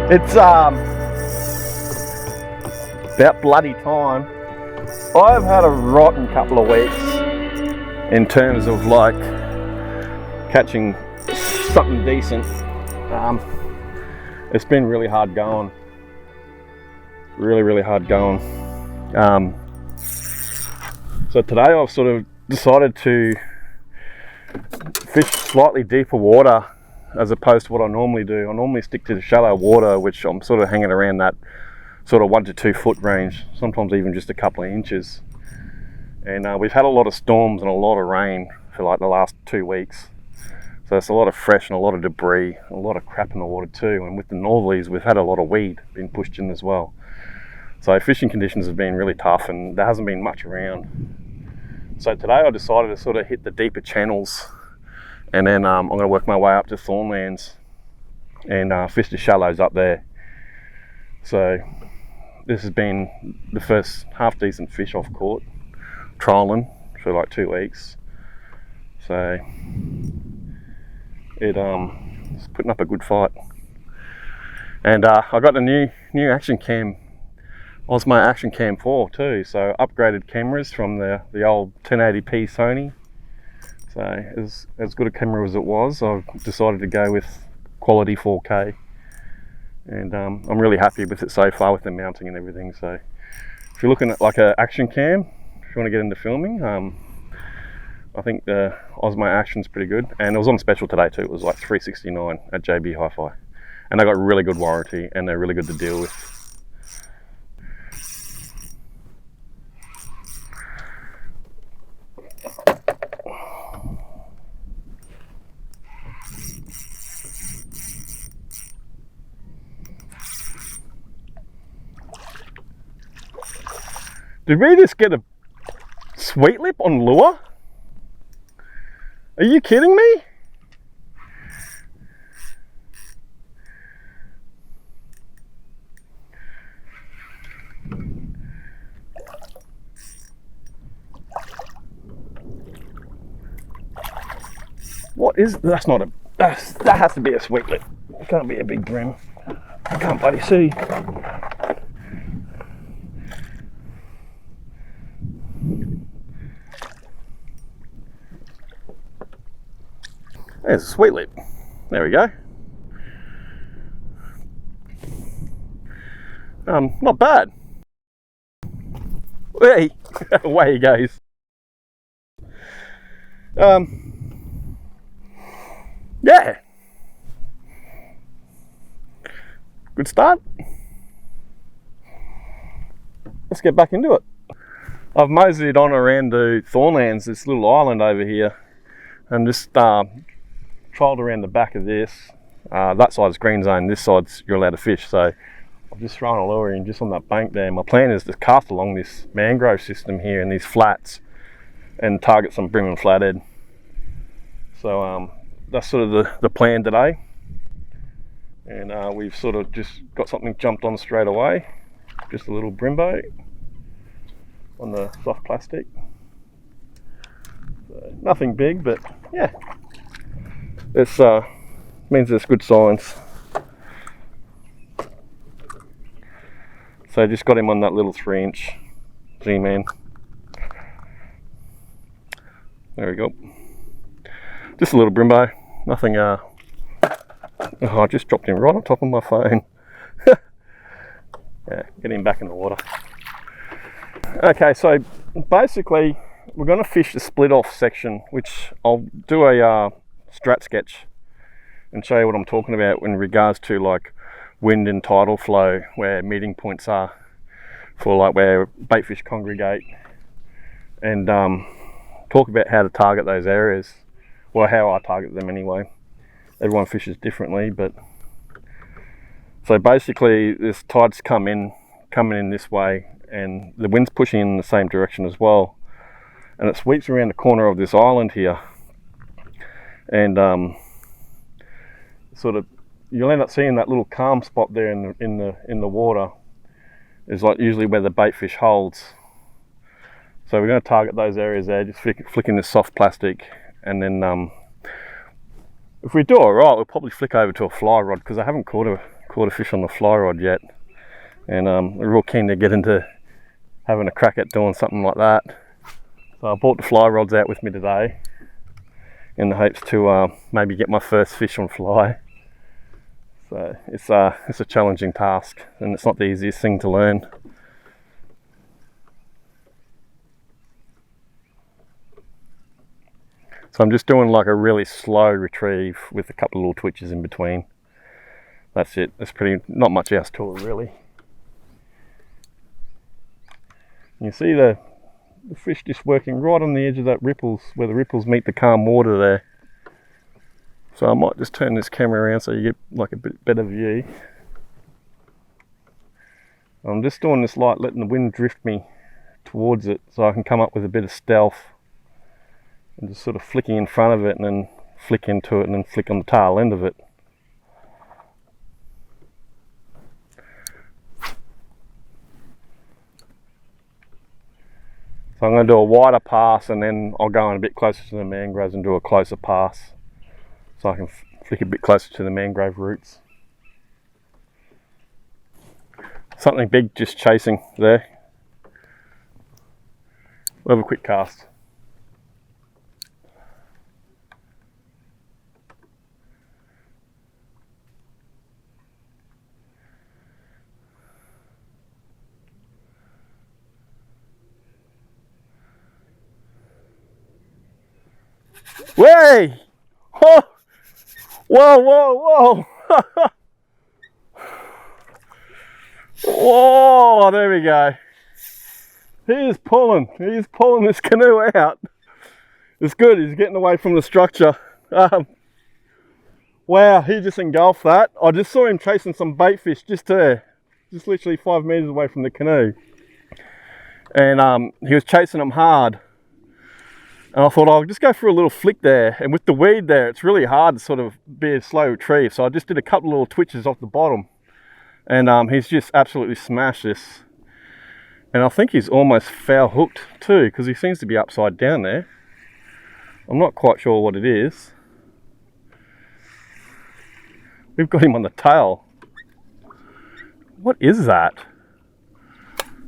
It's about bloody time. I've had a rotten couple of weeks in terms of like catching something decent. It's been really hard going. Really hard going. So today I've sort of decided to fish slightly deeper water as opposed to what I normally do. I normally stick to the shallow water, which I'm sort of hanging around that sort of 1 to 2 foot range, sometimes even just a couple of inches. And we've had a lot of storms and a lot of rain for like the last 2 weeks. So it's a lot of fresh and a lot of debris, a lot of crap in the water too. And with the northerlies, we've had a lot of weed being pushed in as well. So fishing conditions have been really tough and there hasn't been much around. So today I decided to sort of hit the deeper channels, and then I'm going to work my way up to Thornlands and fish the shallows up there. So this has been the first half decent fish I've caught, trialing for like 2 weeks. So it's putting up a good fight. And I got the new action cam, Osmo Action Cam 4 too. So upgraded cameras from the old 1080p Sony. So as good a camera as it was, I've decided to go with quality 4K, and I'm really happy with it so far with the mounting and everything. So if you're looking at like an action cam, if you want to get into filming, I think the Osmo Action's pretty good, and it was on special today too. It was like $369 at JB Hi-Fi, and they got really good warranty and they're really good to deal with. Did we just get a sweet lip on lure? Are you kidding me? What is, that's not a, that has to be a sweet lip. It can't be a big brim. I can't bloody see. There's a sweet lip. There we go. Not bad. Hey, away he goes. Yeah. Good start. Let's get back into it. I've moseyed on around to Thornlands, this little island over here, and just trialled around the back of this. That side's green zone, this side's you're allowed to fish. So I've just thrown a lure in just on that bank there. My plan is to cast along this mangrove system here in these flats and target some brim and flathead. So that's sort of the plan today. And we've sort of just got something jumped on straight away. Just a little brimbo on the soft plastic. So nothing big, but yeah. This means there's good signs. So just got him on that little 3-inch Z-Man. There we go. Just a little brimbo. Nothing. Oh, I just dropped him right on top of my phone. Yeah, get him back in the water. Okay, so basically we're going to fish the split off section, which I'll do a strat sketch and show you what I'm talking about in regards to like wind and tidal flow, where meeting points are for like where baitfish congregate, and talk about how to target those areas, well, how I target them anyway. Everyone fishes differently, but so basically this tide's coming in this way and the wind's pushing in the same direction as well, and it sweeps around the corner of this island here, and sort of you'll end up seeing that little calm spot there in the water is like usually where the bait fish holds. So we're going to target those areas there, just flicking this soft plastic, and then if we do all right, we'll probably flick over to a fly rod, because I haven't caught caught a fish on the fly rod yet, and I'm real keen to get into having a crack at doing something like that. So I brought the fly rods out with me today in the hopes to maybe get my first fish on fly. So it's a challenging task, and it's not the easiest thing to learn. So I'm just doing like a really slow retrieve with a couple of little twitches in between. That's it. There's not much else to it really. You see the fish just working right on the edge of that ripples, where the ripples meet the calm water there. So I might just turn this camera around so you get like a bit better view. I'm just doing this light, letting the wind drift me towards it so I can come up with a bit of stealth, and just sort of flicking in front of it and then flick into it and then flick on the tail end of it. So I'm going to do a wider pass, and then I'll go in a bit closer to the mangroves and do a closer pass so I can flick a bit closer to the mangrove roots. Something big just chasing there. We'll have a quick cast. Way! Oh! Whoa, whoa, whoa! Whoa, there we go. He's pulling this canoe out. It's good, he's getting away from the structure. Wow, he just engulfed that. I just saw him chasing some bait fish just there, just literally 5 meters away from the canoe. And he was chasing them hard. And I thought I'll just go for a little flick there, and with the weed there it's really hard to sort of be a slow retrieve, so I just did a couple of little twitches off the bottom, and he's just absolutely smashed this. And I think he's almost foul hooked too, because he seems to be upside down there. I'm not quite sure what it is. We've got him on the tail. What is that?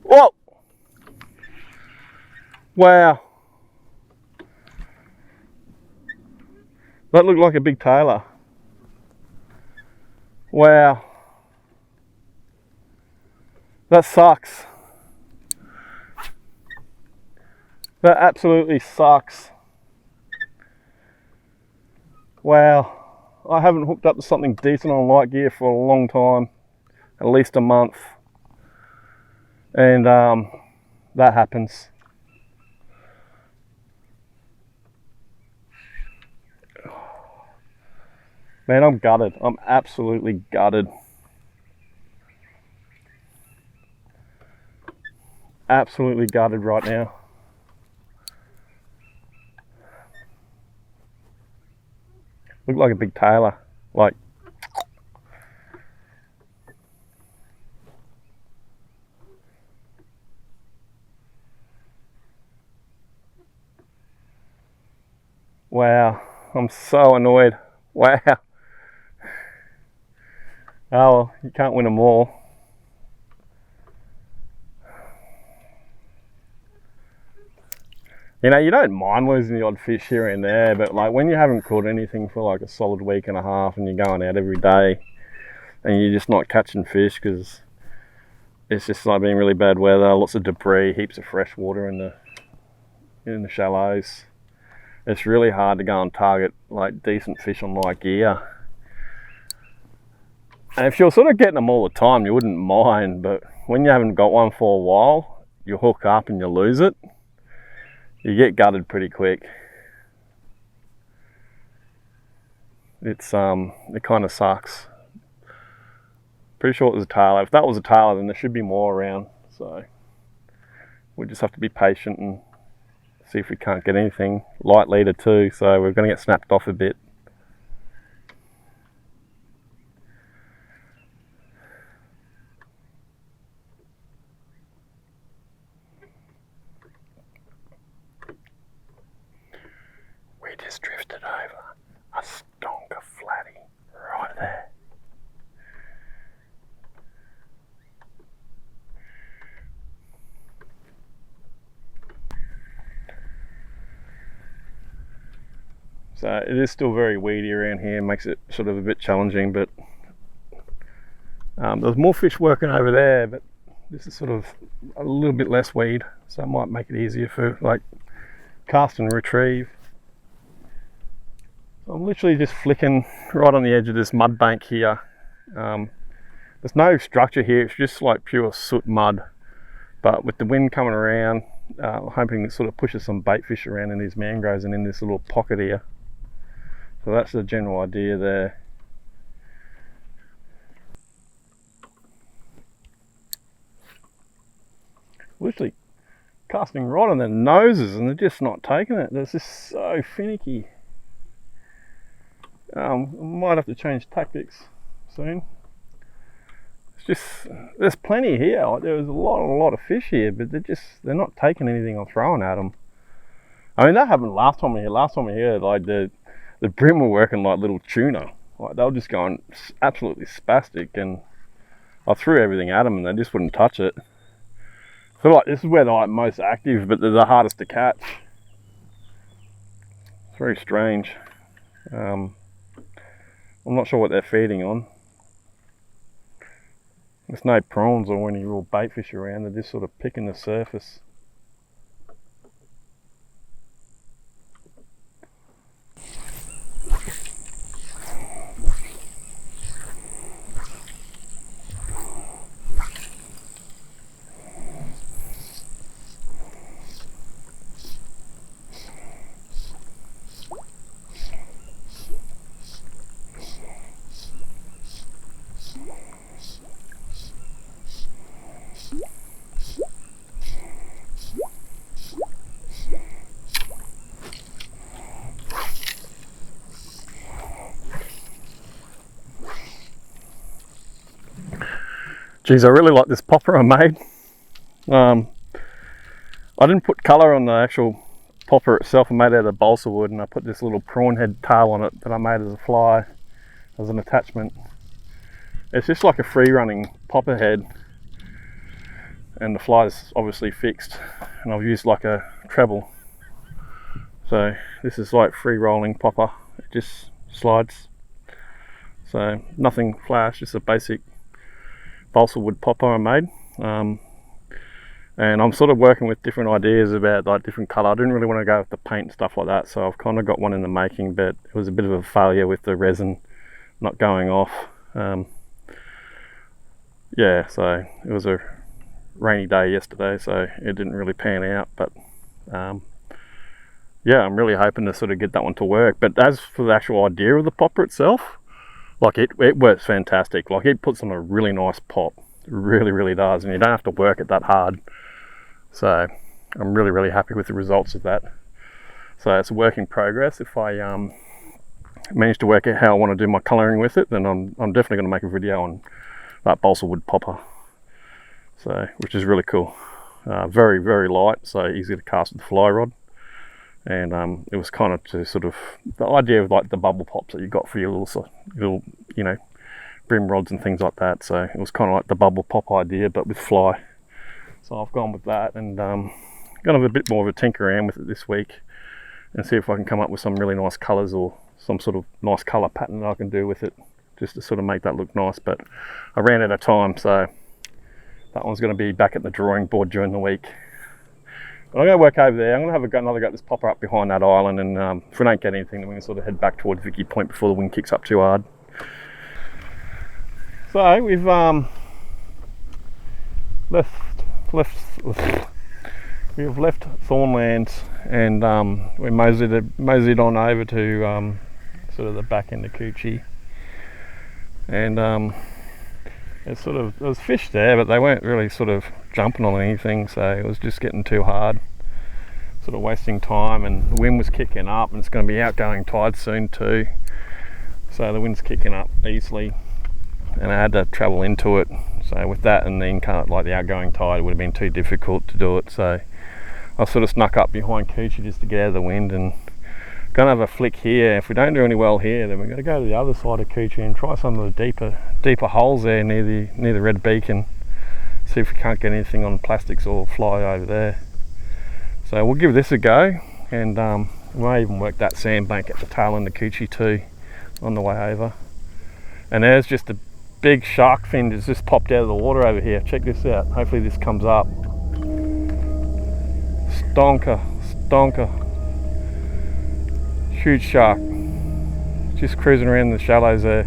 Whoa! Wow. That looked like a big tailor. Wow. That sucks. That absolutely sucks. Wow. I haven't hooked up to something decent on light gear for a long time. At least a month. And that happens. Man, I'm gutted. I'm absolutely gutted. Absolutely gutted right now. Looked like a big tailor. Like, wow, I'm so annoyed. Wow. Oh well, you can't win them all. You know, you don't mind losing the odd fish here and there, but like when you haven't caught anything for like a solid week and a half and you're going out every day and you're just not catching fish because it's just like being really bad weather, lots of debris, heaps of fresh water in the shallows. It's really hard to go and target like decent fish on light gear. And if you're sort of getting them all the time, you wouldn't mind, but when you haven't got one for a while, you hook up and you lose it, you get gutted pretty quick. It kind of sucks. Pretty sure it was a tailor. If that was a tailor, then there should be more around. So we just have to be patient and see if we can't get anything. Light leader too, so we're going to get snapped off a bit. We just drifted over a stonker flatty right there. So it is still very weedy around here, makes it sort of a bit challenging, but there's more fish working over there, but this is sort of a little bit less weed, so it might make it easier for like cast and retrieve. So I'm literally just flicking right on the edge of this mud bank here. There's no structure here, it's just like pure soot mud, but with the wind coming around, hoping it sort of pushes some bait fish around in these mangroves and in this little pocket here. So that's the general idea there. Literally casting right on their noses and they're just not taking it. They're just so finicky. Might have to change tactics soon. It's just, there's plenty here. Like, there was a lot of fish here, but they're not taking anything I'm throwing at them. I mean, that happened last time we were here. Last time we were here, like the brim were working like little tuna. Like they were just going absolutely spastic, and I threw everything at them and they just wouldn't touch it. I feel like this is where they're like most active, but they're the hardest to catch. It's very strange. I'm not sure what they're feeding on. There's no prawns or any real bait fish around, they're just sort of picking the surface. Geez, I really like this popper I made. I didn't put colour on the actual popper itself. I made it out of balsa wood, and I put this little prawn head tail on it that I made as a fly, as an attachment. It's just like a free running popper head, and the fly is obviously fixed, and I've used like a treble. So this is like free rolling popper, it just slides. So nothing flash, just a basic balsa wood popper I made. And I'm sort of working with different ideas about like different colour. I didn't really want to go with the paint and stuff like that, so I've kind of got one in the making, but it was a bit of a failure with the resin not going off. Yeah, so it was a rainy day yesterday, so it didn't really pan out, but yeah, I'm really hoping to sort of get that one to work. But as for the actual idea of the popper itself, like it works fantastic. Like it puts on a really nice pop, it really does, and you don't have to work it that hard. So I'm really happy with the results of that. So it's a work in progress. If I manage to work out how I want to do my colouring with it, then I'm definitely going to make a video on that balsa wood popper. So, which is really cool. Very light, so easy to cast with the fly rod. And it was kind of to sort of the idea of like the bubble pops that you got for your little you know, brim rods and things like that. So it was kind of like the bubble pop idea, but with fly. So I've gone with that, and going to have a bit more of a tinker around with it this week and see if I can come up with some really nice colours or some sort of nice colour pattern that I can do with it, just to sort of make that look nice. But I ran out of time, so that one's going to be back at the drawing board during the week. But I'm going to work over there. I'm going to have another go at this popper up behind that island, and if we don't get anything, then we can sort of head back towards Vicky Point before the wind kicks up too hard. So we've left Thornlands, and we moseyed on over to sort of the back end of Coochie, and it's sort of, there was fish there, but they weren't really sort of jumping on anything, so it was just getting too hard, sort of wasting time. And the wind was kicking up, and it's going to be outgoing tide soon too, so the wind's kicking up easily, and I had to travel into it. So with that and then kind of like the outgoing tide, it would have been too difficult to do it. So I sort of snuck up behind Coochie just to get out of the wind, and gonna have a flick here. If we don't do any well here, then we're going to go to the other side of Coochie and try some of the deeper holes there near the red beacon. See if we can't get anything on plastics or fly over there. So we'll give this a go, and We may even work that sandbank at the tail end of Coochie too on the way over. And there's just a big shark fin that's just popped out of the water over here. Check this out. Hopefully this comes up. Stonker. Huge shark. Just cruising around the shallows there.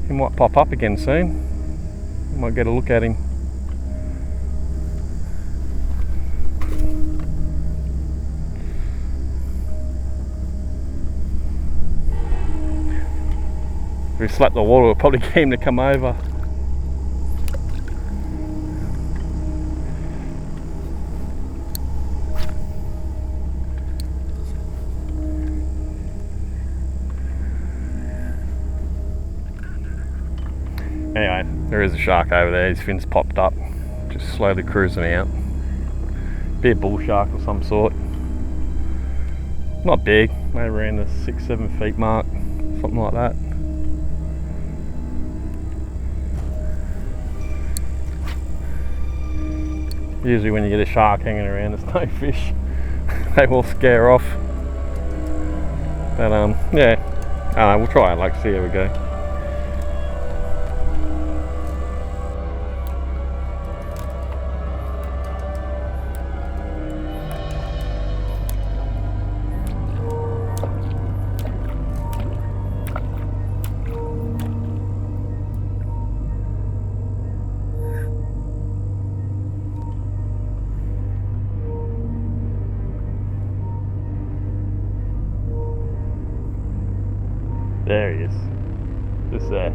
He might pop up again soon. We might get a look at him. If we slap the water, we'll probably get him to come over. Anyway, there is a shark over there. His fin's popped up, just slowly cruising out. Be a bull shark of some sort. Not big, maybe around the 6-7 feet mark, something like that. Usually when you get a shark hanging around, there's no fish. They will scare off. But yeah, we'll try it, like, see how we go. There he is, just there.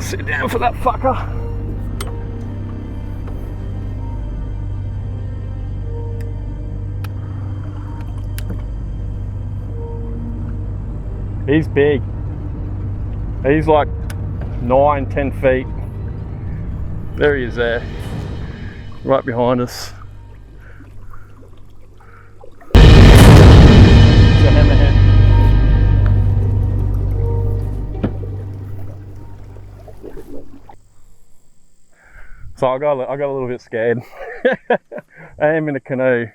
Sit down for that fucker. He's big. He's like 9-10 feet. There he is there, right behind us. It's a hammerhead. So I got a little bit scared. I am in a canoe,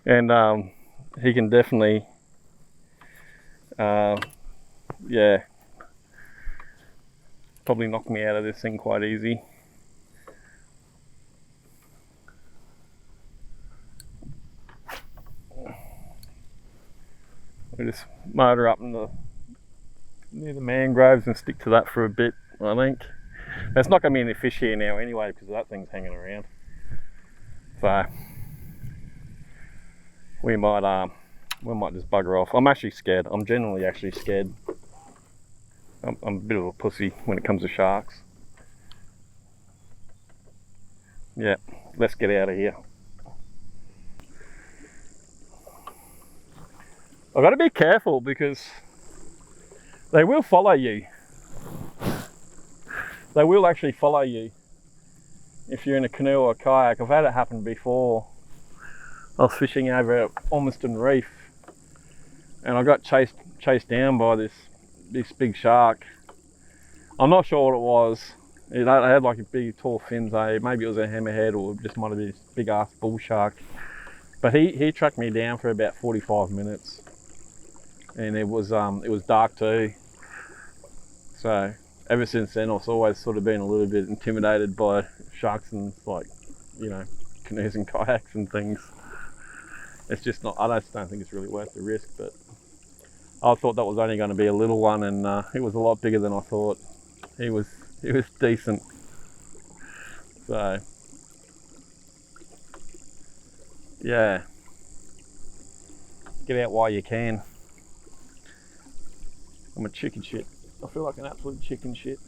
and he can definitely, yeah, probably knock me out of this thing quite easy. We just motor up near the mangroves and stick to that for a bit, I think. There's not going to be any fish here now anyway because that thing's hanging around. So we might just bugger off. I'm actually scared. I'm genuinely actually scared. I'm a bit of a pussy when it comes to sharks. Yeah, let's get out of here. I've got to be careful because they will follow you. They will actually follow you if you're in a canoe or a kayak. I've had it happen before. I was fishing over at Ormiston Reef and I got chased down by this big shark. I'm not sure what it was. It had like a big tall fins. Maybe it was a hammerhead or it just might have been this big ass bull shark. But he tracked me down for about 45 minutes. And it was dark too. So ever since then, I've always sort of been a little bit intimidated by sharks and, like, you know, canoes and kayaks and things. It's just not, I just don't think it's really worth the risk, but I thought that was only going to be a little one, and it was a lot bigger than I thought. He was decent. So yeah, get out while you can. I'm a chicken shit. I feel like an absolute chicken shit.